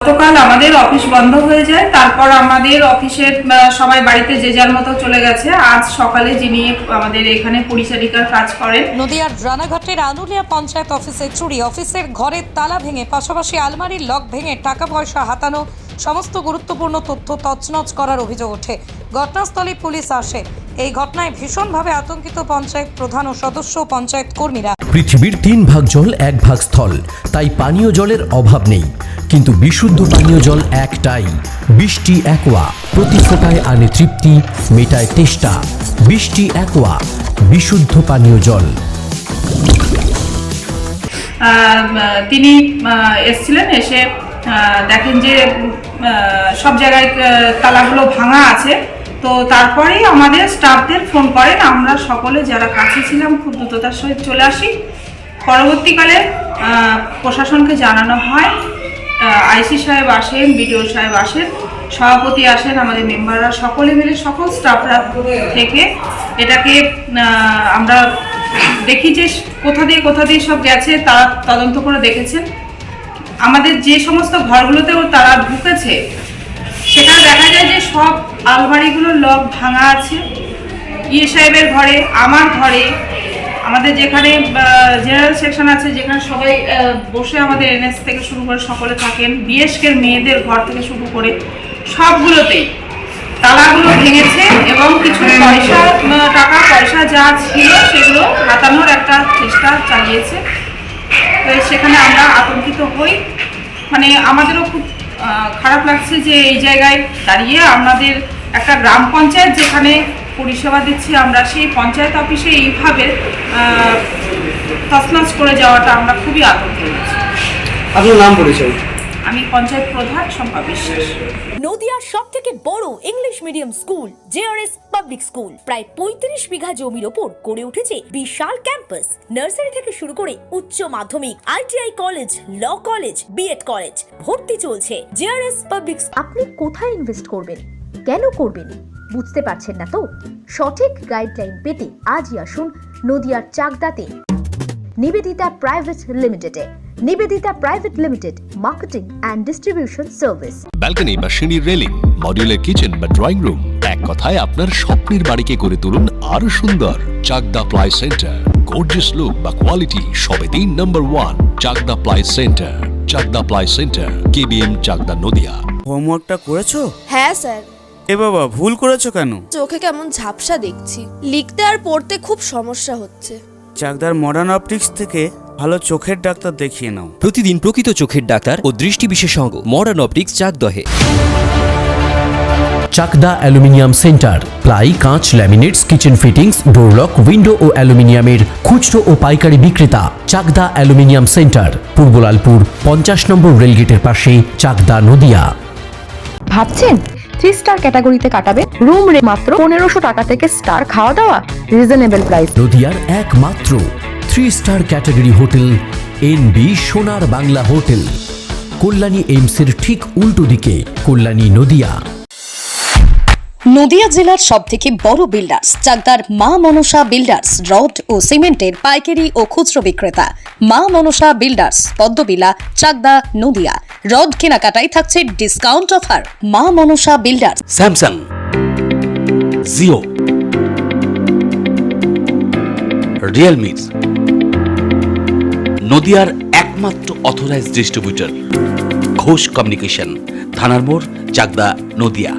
গতকাল আমাদের অফিস বন্ধ হয়ে যায়, তারপর আমাদের অফিসের সবাই বাড়িতে যে যার মতো চলে গেছে। আজ সকালে যিনি আমাদের এখানে পরিচারিকার কাজ করেন, নদিয়ার রানাঘাটের আনুলিয়া পঞ্চায়েত অফিসে চুরি, অফিসের ঘরের তালা ভেঙে পাশাপাশি আলমারির লক ভেঙে টাকা পয়সা হাতানো, সমস্ত গুরুত্বপূর্ণ তথ্য তছনছ করার অভিযোগ ওঠে। ঘটনাস্থলে পুলিশ আসে। এই ঘটনায় ভীষণভাবে আতঙ্কিত পঞ্চায়েত প্রধান ও সদস্য পঞ্চায়েত কর্মীরা। পৃথিবীর 3 ভাগ জল 1 ভাগ স্থল, তাই পানীয় জলের অভাব নেই, কিন্তু বিশুদ্ধ পানীয় জল একটাই, বৃষ্টি অ্যাকোয়া। প্রতি ফোঁটায় আনে তৃপ্তি, মেটায় তেষ্টা। বৃষ্টি অ্যাকোয়া, বিশুদ্ধ পানীয় জল। তিনি এসেছিলেন, এসে দেখেন যে সব জায়গায় তালাগুলো ভাঙা আছে। তো তারপরেই আমাদের স্টাফদের ফোন করেন, আমরা সকলে যারা কাছে ছিলাম খুব দ্রুততার সহিত চলে আসি। পরবর্তীকালে প্রশাসনকে জানানো হয়, আইসি সাহেব আসেন, বিডিও সাহেব আসেন, সভাপতি আসেন, আমাদের মেম্বাররা সকলে মিলে সকল স্টাফরা থেকে এটাকে আমরা দেখি যে কোথা দিয়ে সব গেছে, তারা তদন্ত করে দেখেছেন। আমাদের যে সমস্ত ঘরগুলোতেও তারা ঢুকেছে সেখানে দেখা যায় যে সব আলমারিগুলোর লক ভাঙা আছে। ইয়ে সাহেবের ঘরে, আমার ঘরে, আমাদের যেখানে জেনারেল সেকশন আছে, যেখানে সবাই বসে আমাদের এনএস থেকে শুরু করে সকলে থাকেন, বিএসকের মেয়েদের ঘর থেকে শুরু করে সবগুলোতেই তালাগুলো ভেঙেছে এবং কিছু টাকা পয়সা যা ছিল সেগুলো হাতানোর একটা চেষ্টা চালিয়েছে। তো সেখানে আমরা আতঙ্কিত হই, মানে আমাদেরও খুব খারাপ লাগছে যে এই জায়গায় দাঁড়িয়ে আমাদের একটা গ্রাম পঞ্চায়েত যেখানে পরিষেবা দিচ্ছি আমরা, সেই পঞ্চায়েত অফিসে এইভাবে তছনছ করে যাওয়াটা আমরা খুবই আতঙ্কিত হচ্ছি। আপনার নাম পরিচয়? আমি পঞ্চায়েত প্রধান শম্পা বিশ্বাস। নদিয়ার সবথেকে বড় English medium school JRS public school প্রায় 35 বিঘা জমির ওপর গড়ে উঠেছে বিশাল ক্যাম্পাস। নার্সারি থেকে শুরু করে উচ্চ মাধ্যমিক, ITI college, law college, BEd college, ভর্তি চলছে। JRS public. আপনি কোথায় ইনভেস্ট করবেন, কেন করবেন, বুঝতে পারছেন না তো? সঠিক গাইডলাইন পেতে আজই আসুন নদিয়ার চাকদাতে নিবেদিতা প্রাইভেট লিমিটেডে। Nivedita private limited, marketing and distribution service. Balcony বা সিঁড়ির রেলিং, মডিউলার কিচেন বা ড্রয়িং রুম, এক কথায় আপনার স্বপ্নের বাড়িকে করে তুলুন আরো সুন্দর। Chakdah ply centre, gorgeous look বা কোয়ালিটি সবে 3 নম্বর 1 Chakdah ply centre. Chakdah ply centre, KBM, Chakdah, Nadia. হোমওয়ার্কটা করেছো? হ্যাঁ স্যার। এ বাবা, ভুল করেছো কেন? চোখে কেমন ঝাপসা দেখছি, লিখতে আর পড়তে খুব সমস্যা হচ্ছে। চাকদার মডার্ন অপটিক্স থেকে ভালো চোখের ডাক্তার দেখিয়ে নাও। প্রতিদিন প্রকৃত চোখের ডাক্তার ও দৃষ্টি বিশেষজ্ঞ মডার্ন অপটিক্স চাকদহে। চাকদা অ্যালুমিনিয়াম সেন্টার, প্লাই, কাঁচ, laminates, kitchen fittings, door lock, window ও অ্যালুমিনিয়ামের খুচরো ও পাইকারি বিক্রেতা। চাকদা অ্যালুমিনিয়াম সেন্টার, পূর্বলালপুর 50 নম্বর রেলগেটের পাশে, চাকদা, নদিয়া। ভাবছেন 3 স্টার ক্যাটাগরিতে কাটাবে? রুম রে মাত্র 1500 টাকা থেকে স্টার, খাওয়া দাওয়া রিজনেবল প্রাইস। নদিয়ার একমাত্র 3 স্টার ক্যাটাগরি হোটেল এনবি সোনার বাংলা হোটেল, কল্যাণী এইমসের ঠিক উল্টো দিকে, কল্যাণী, নদিয়া। নদিয়া জেলার সবথেকে বড় বিল্ডার্স চাকদার মা মনসা বিল্ডার্স, রড ও সিমেন্টের পাইকারি ও খুচরো বিক্রেতা। মা মনসা বিল্ডার্স, পদ্মবিলা, চাকদা, নদিয়া। রড কেনাকাটায় থাকছে ডিসকাউন্ট অফার। মা Manasa builders. Samsung, Jio, Realme, নদিয়ার একমাত্র অথরাইজড ডিস্ট্রিবিউটর ঘোষ কমিউনিকেশন, থানার মোড়, চাকদা, নদিয়া।